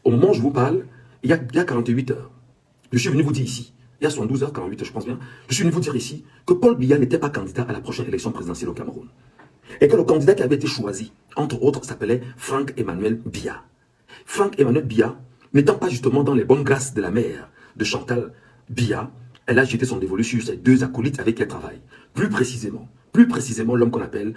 Au moment où je vous parle, il y a 48 heures, je suis venu vous dire ici, il y a 72h48, je pense bien, je suis venu vous dire ici que Paul Biya n'était pas candidat à la prochaine élection présidentielle au Cameroun. Et que le candidat qui avait été choisi, entre autres, s'appelait Franck-Emmanuel Biya. Franck-Emmanuel Biya, n'étant pas justement dans les bonnes grâces de la mère de Chantal Biya, elle a jeté son dévolu sur ses deux acolytes avec qui elle travaille. Plus précisément, l'homme qu'on appelle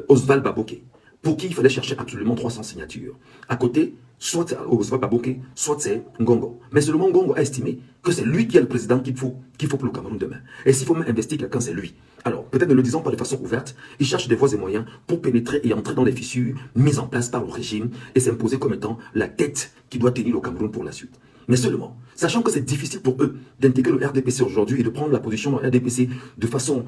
Oswald Baboké, pour qui il fallait chercher absolument 300 signatures. À côté, soit c'est Oswald Baboké, soit c'est Ngongo. Mais seulement Ngongo a estimé que c'est lui qui est le président qu'il faut pour le Cameroun demain. Et s'il faut même investir quelqu'un, c'est lui. Alors, peut-être ne le disons pas de façon ouverte, il cherche des voies et moyens pour pénétrer et entrer dans les fissures mises en place par le régime et s'imposer comme étant la tête qui doit tenir le Cameroun pour la suite. Mais seulement, sachant que c'est difficile pour eux d'intégrer le RDPC aujourd'hui et de prendre la position dans le RDPC de façon,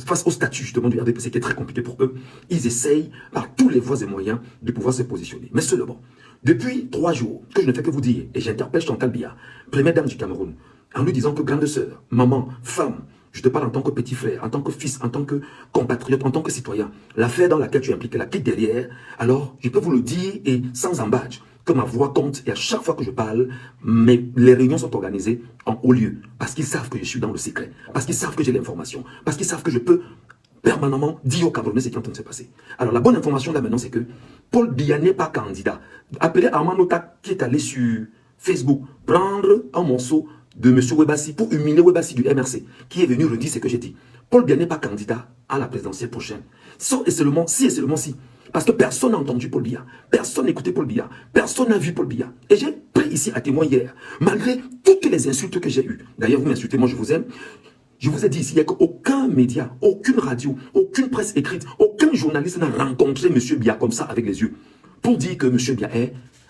face au statut justement du RDPC qui est très compliqué pour eux, ils essayent par tous les voies et moyens de pouvoir se positionner. Mais seulement, depuis 3 jours, que je ne fais que vous dire, et j'interpelle Chantal Biya, première dame du Cameroun, en lui disant que grande sœur, maman, femme, je te parle en tant que petit frère, en tant que fils, en tant que compatriote, en tant que citoyen, l'affaire dans laquelle tu es impliqué, la quitte derrière, alors je peux vous le dire et sans embâche, que ma voix compte et à chaque fois que je parle, les réunions sont organisées en haut lieu. Parce qu'ils savent que je suis dans le secret. Parce qu'ils savent que j'ai l'information. Parce qu'ils savent que je peux permanemment dire aux Camerounais ce qui est en train de se passer. Alors la bonne information là maintenant c'est que Paul Biya n'est pas candidat. Appelez Armand Nota qui est allé sur Facebook prendre un morceau de M. Webassi pour humilier Webassi du MRC qui est venu redire ce que j'ai dit. Paul Biya n'est pas candidat à la présidentielle prochaine. Sauf et seulement si. Parce que personne n'a entendu Paul Biya, personne n'a écouté Paul Biya, personne n'a vu Paul Biya. Et j'ai pris ici à témoin hier, malgré toutes les insultes que j'ai eues. D'ailleurs, vous m'insultez, moi je vous aime. Je vous ai dit ici qu'aucun média, aucune radio, aucune presse écrite, aucun journaliste n'a rencontré M. Biya comme ça avec les yeux pour dire que M. Biya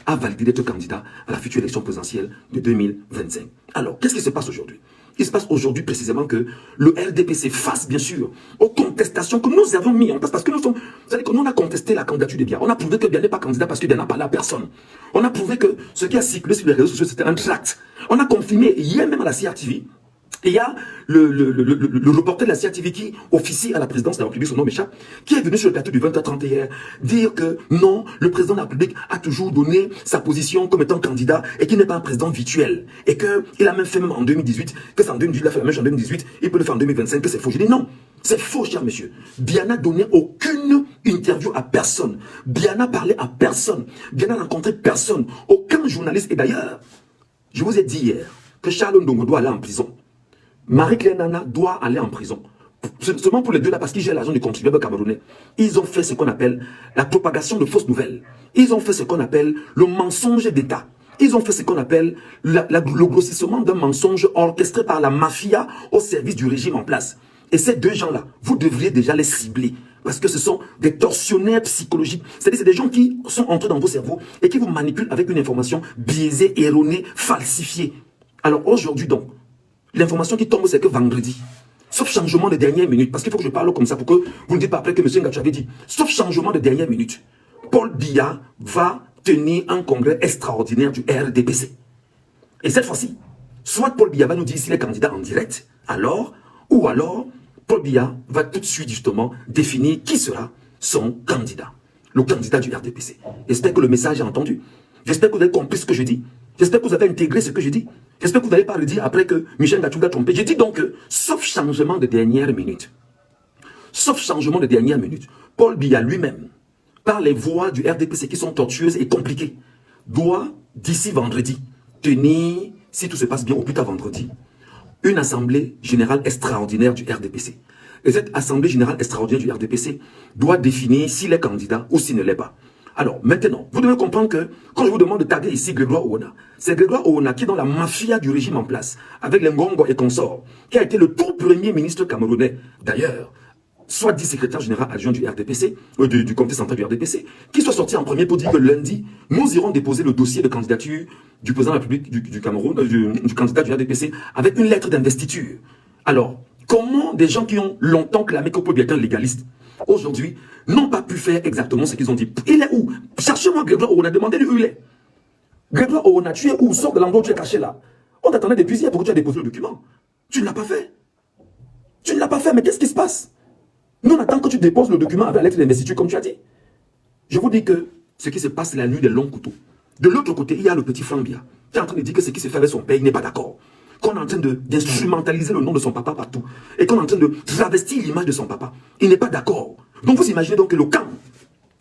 a validé d'être candidat à la future élection présidentielle de 2025. Alors, qu'est-ce qui se passe aujourd'hui? Il se passe aujourd'hui précisément que le RDPC face bien sûr aux contestations que nous avons mis en place parce que nous on a contesté la candidature de Biya. On a prouvé que Biya n'est pas candidat parce que Biya n'a parlé à personne. On a prouvé que ce qui a circulé sur les réseaux sociaux c'était un tract. On a confirmé hier même à la CRTV. Et il y a le reporter de la CRTV qui officie à la présidence de la République, son nom m'échappe, qui est venu sur le plateau du 20h30 hier dire que non, le président de la République a toujours donné sa position comme étant candidat et qu'il n'est pas un président virtuel. Et qu'il a même fait même en 2018, que c'est en 2018, il a fait la même chose en 2018, il peut le faire en 2025, que c'est faux. Je dis non, c'est faux, cher monsieur. Biya n'a donné aucune interview à personne. Biya n'a parlé à personne. Biya n'a rencontré personne. Aucun journaliste. Et d'ailleurs, je vous ai dit hier que Charles Ndongo doit aller en prison. Marie-Claire Nana doit aller en prison. Seulement pour les deux là, parce qu'ils gèrent l'argent du contribuable camerounais. Ils ont fait ce qu'on appelle la propagation de fausses nouvelles. Ils ont fait ce qu'on appelle le mensonge d'État. Ils ont fait ce qu'on appelle le grossissement d'un mensonge orchestré par la mafia au service du régime en place. Et ces deux gens-là, vous devriez déjà les cibler. Parce que ce sont des tortionnaires psychologiques. C'est-à-dire c'est des gens qui sont entrés dans vos cerveaux et qui vous manipulent avec une information biaisée, erronée, falsifiée. Alors aujourd'hui donc, l'information qui tombe, c'est que vendredi, sauf changement de dernière minute, parce qu'il faut que je parle comme ça pour que vous ne dites pas après que M. Ngatou avait dit, sauf changement de dernière minute, Paul Biya va tenir un congrès extraordinaire du RDPC. Et cette fois-ci, soit Paul Biya va nous dire s'il est candidat en direct, ou alors, Paul Biya va tout de suite justement définir qui sera son candidat, le candidat du RDPC. J'espère que le message est entendu. J'espère que vous avez compris ce que je dis. J'espère que vous avez intégré ce que je dis. J'espère que vous n'allez pas le dire après que Michel Ngatou l'a trompé. Je dis donc que, sauf changement de dernière minute, Paul Biya lui-même, par les voies du RDPC qui sont tortueuses et compliquées, doit, d'ici vendredi, tenir, si tout se passe bien, au plus tard vendredi, une assemblée générale extraordinaire du RDPC. Et cette assemblée générale extraordinaire du RDPC doit définir s'il est candidat ou s'il ne l'est pas. Alors, maintenant, vous devez comprendre que, quand je vous demande de taguer ici Grégoire Oona, c'est Grégoire Oona qui est dans la mafia du régime en place, avec les Ngongo et consorts, qui a été le tout premier ministre camerounais, d'ailleurs, soit dit secrétaire général adjoint du RDPC, du comité central du RDPC, qui soit sorti en premier pour dire que lundi, nous irons déposer le dossier de candidature du président de la République du Cameroun, du candidat du RDPC, avec une lettre d'investiture. Alors, comment des gens qui ont longtemps clamé que Paul Biya est un légaliste, aujourd'hui, n'ont pas pu faire exactement ce qu'ils ont dit. Il est où? Cherchez-moi Grégoire Oona, demandez-lui où il est. Grégoire Oona, tu es où? Sors de l'endroit où tu es caché là. On t'attendait depuis hier pour que tu aies déposé le document. Tu ne l'as pas fait. Tu ne l'as pas fait, mais qu'est-ce qui se passe? Nous, on attend que tu déposes le document avec la lettre d'investiture comme tu as dit. Je vous dis que ce qui se passe, c'est la nuit des longs couteaux. De l'autre côté, il y a le petit Flambia qui est en train de dire que ce qui se fait avec son père, il n'est pas d'accord. Qu'on est en train d'instrumentaliser le nom de son papa partout. Et qu'on est en train de travestir l'image de son papa. Il n'est pas d'accord. Donc vous imaginez donc que le camp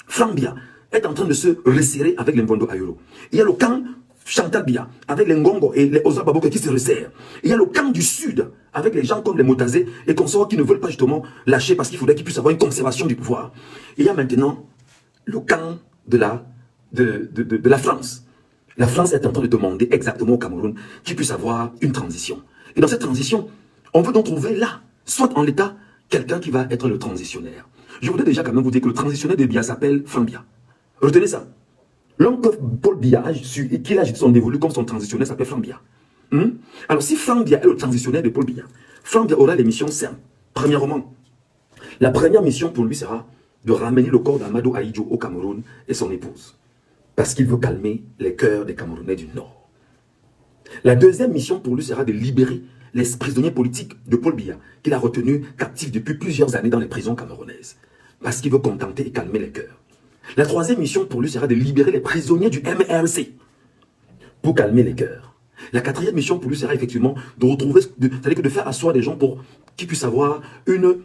Flambia est en train de se resserrer avec les Mbondo Ayolo. Il y a le camp Chantal Bia avec les Ngongo et les Oza Baboke qui se resserrent. Il y a le camp du Sud avec les gens comme les Motazé et consorts qui ne veulent pas justement lâcher parce qu'il faudrait qu'ils puissent avoir une conservation du pouvoir. Il y a maintenant le camp de la France. La France est en train de demander exactement au Cameroun qu'il puisse avoir une transition. Et dans cette transition, on veut donc trouver là, soit en l'état, quelqu'un qui va être le transitionnaire. Je voudrais déjà quand même vous dire que le transitionnaire de Biya s'appelle Flambia. Retenez ça. L'homme que Paul Biya a su et qu'il a son dévolu comme son transitionnaire s'appelle Flambia. Alors si Flambia est le transitionnaire de Paul Biya, Flambia aura des missions simples. Premièrement, la première mission pour lui sera de ramener le corps d'Amadou Ahidjo au Cameroun et son épouse. Parce qu'il veut calmer les cœurs des Camerounais du Nord. La deuxième mission pour lui sera de libérer les prisonniers politiques de Paul Biya, qu'il a retenus captifs depuis plusieurs années dans les prisons camerounaises. Parce qu'il veut contenter et calmer les cœurs. La troisième mission pour lui sera de libérer les prisonniers du MRC pour calmer les cœurs. La quatrième mission pour lui sera effectivement de retrouver, c'est-à-dire que de faire asseoir des gens pour qu'ils puissent avoir une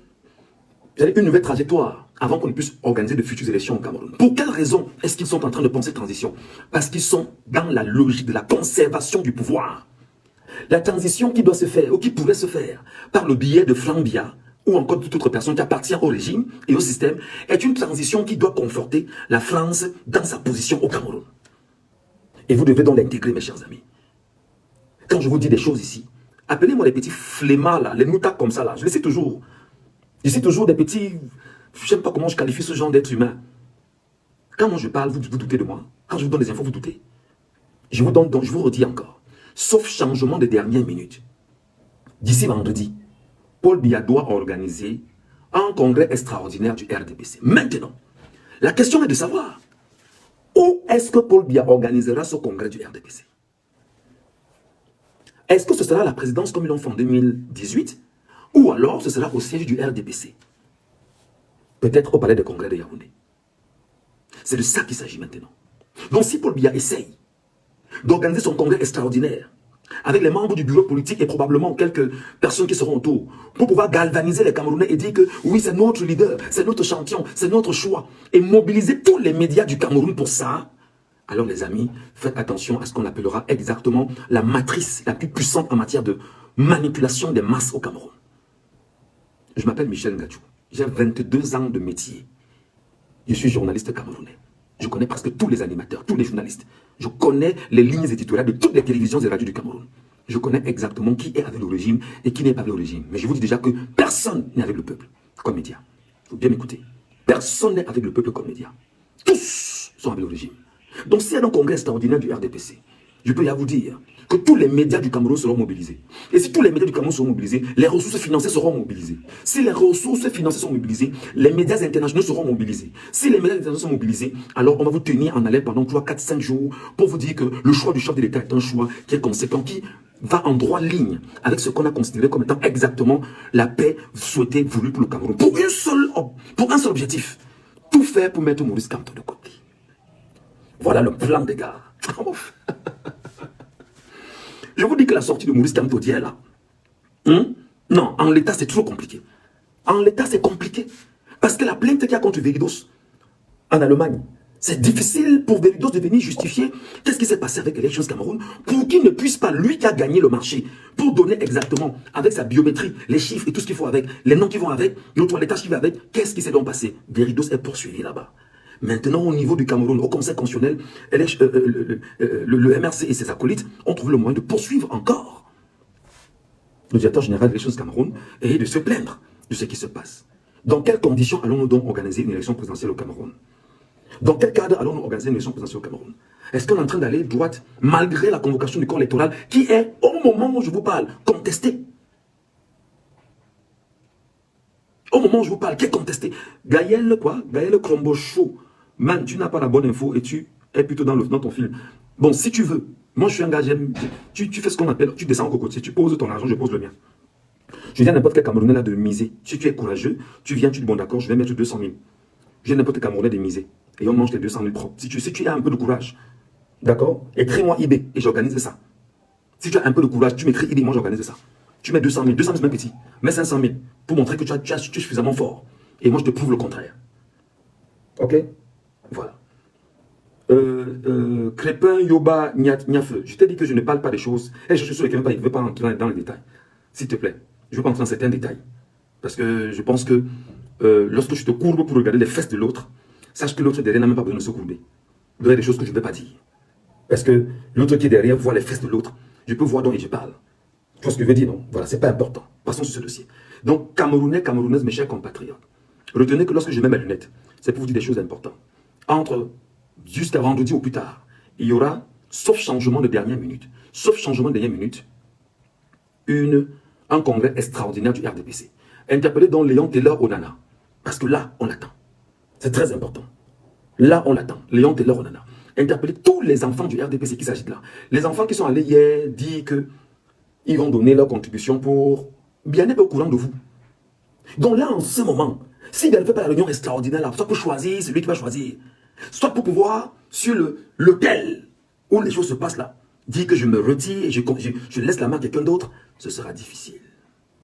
nouvelle trajectoire avant qu'on puisse organiser de futures élections au Cameroun. Pour quelle raison est-ce qu'ils sont en train de penser transition? Parce qu'ils sont dans la logique de la conservation du pouvoir. La transition qui doit se faire, ou qui pourrait se faire, par le biais de Flambia, ou encore toute autre personne qui appartient au régime et au système, est une transition qui doit conforter la France dans sa position au Cameroun. Et vous devez donc l'intégrer, mes chers amis. Quand je vous dis des choses ici, appelez-moi les petits flemmards là, les moutards comme ça là, je les sais toujours. Je sais toujours des petits... Je ne sais pas comment je qualifie ce genre d'être humain. Quand moi je parle, vous doutez de moi. Quand je vous donne des infos, vous doutez. Je vous redis encore. Sauf changement de dernière minute. D'ici vendredi, Paul Biya doit organiser un congrès extraordinaire du RDPC. Maintenant, la question est de savoir où est-ce que Paul Biya organisera ce congrès du RDPC? Est-ce que ce sera la présidence comme ils l'ont fait en 2018 ou alors ce sera au siège du RDPC? Peut-être au palais de congrès de Yaoundé. C'est de ça qu'il s'agit maintenant. Donc si Paul Biya essaye d'organiser son congrès extraordinaire avec les membres du bureau politique et probablement quelques personnes qui seront autour pour pouvoir galvaniser les Camerounais et dire que oui, c'est notre leader, c'est notre champion, c'est notre choix et mobiliser tous les médias du Cameroun pour ça, alors les amis, faites attention à ce qu'on appellera exactement la matrice la plus puissante en matière de manipulation des masses au Cameroun. Je m'appelle Michel Ngadjou. J'ai 22 ans de métier. Je suis journaliste camerounais. Je connais presque tous les animateurs, tous les journalistes. Je connais les lignes éditoriales de toutes les télévisions et radios du Cameroun. Je connais exactement qui est avec le régime et qui n'est pas avec le régime. Mais je vous dis déjà que personne n'est avec le peuple comme média. Il faut bien m'écouter. Personne n'est avec le peuple comme média. Tous sont avec le régime. Donc s'il y a un congrès extraordinaire du RDPC, je peux vous dire que tous les médias du Cameroun seront mobilisés. Et si tous les médias du Cameroun seront mobilisés, les ressources financières seront mobilisées. Si les ressources financières sont mobilisées, les médias internationaux seront mobilisés. Si les médias internationaux sont mobilisés, alors on va vous tenir en haleine pendant 3, 4, 5 jours pour vous dire que le choix du chef de l'État est un choix qui est conséquent, qui va en droite ligne avec ce qu'on a considéré comme étant exactement la paix souhaitée, voulue pour le Cameroun. Pour un seul objectif. Tout faire pour mettre Maurice Kamto de côté. Voilà le plan des gars. Je vous dis que la sortie de Maurice Kamto d'hier là, non, en l'état c'est trop compliqué. En l'état c'est compliqué. Parce que la plainte qu'il y a contre Veridos en Allemagne, c'est difficile pour Veridos de venir justifier qu'est-ce qui s'est passé avec Elections Cameroun pour qu'il ne puisse pas, lui qui a gagné le marché, pour donner exactement, avec sa biométrie, les chiffres et tout ce qu'il faut avec, les noms qui vont avec, le toilettage qui va avec, qu'est-ce qui s'est donc passé? Veridos est poursuivi là-bas. Maintenant, au niveau du Cameroun, au Conseil constitutionnel, le MRC et ses acolytes ont trouvé le moyen de poursuivre encore le directeur général des élections Cameroun et de se plaindre de ce qui se passe. Dans quelles conditions allons-nous donc organiser une élection présidentielle au Cameroun? Dans quel cadre allons-nous organiser une élection présidentielle au Cameroun? Est-ce qu'on est en train d'aller droite malgré la convocation du corps électoral qui est, au moment où je vous parle, contestée? Au moment où je vous parle, qui est contesté? Gaël Krombocho. Man, tu n'as pas la bonne info et tu es plutôt dans ton film. Bon, si tu veux, moi je suis engagé, tu fais ce qu'on appelle, tu descends au cocotier, tu poses ton argent, je pose le mien. Je dis à n'importe quel Camerounais là de miser. Si tu es courageux, tu viens, tu dis bon d'accord, je vais mettre 200 000. Je dis à n'importe quel Camerounais de miser. Et on mange les 200 000 propres. Si tu as un peu de courage, D'accord? Écris-moi IB et j'organise ça. Si tu as un peu de courage, tu m'écris IB, moi j'organise ça. Tu mets 200 000, 200 000 c'est même petit. Mets 500 000 pour montrer que tu es suffisamment fort. Et moi je te prouve le contraire. Ok? Voilà. Crépin, Yoba, Niafeu. Je t'ai dit que je ne parle pas des choses. Et je suis sûr que quelqu'un ne veut pas entrer dans les détails. S'il te plaît. Je ne veux pas entrer dans certains détails. Parce que je pense que lorsque je te courbe pour regarder les fesses de l'autre, sache que l'autre derrière n'a même pas besoin de se courber. Il y a des choses que je ne vais pas dire. Parce que l'autre qui est derrière voit les fesses de l'autre. Je peux voir donc et je parle. Tu vois ce que je veux dire, non? Voilà, c'est pas important. Passons sur ce dossier. Donc, Camerounais, Camerounaises, mes chers compatriotes, retenez que lorsque je mets mes lunettes, c'est pour vous dire des choses importantes. Jusqu'à vendredi ou plus tard, il y aura, sauf changement de dernière minute, un congrès extraordinaire du RDPC, interpellé dans Léon Taylor Onana. Parce que là, on l'attend. C'est très important. Là, on l'attend. Léon Taylor Onana. Interpeller tous les enfants du RDPC qui s'agit là. Les enfants qui sont allés hier dire qu'ils vont donner leur contribution pour bien être au courant de vous. Donc là, en ce moment, s'il ne fait pas la réunion extraordinaire là, soit pour choisir celui qui va choisir, soit pour pouvoir, sur lequel, où les choses se passent là, dire que je me retire et je laisse la main à quelqu'un d'autre, ce sera difficile.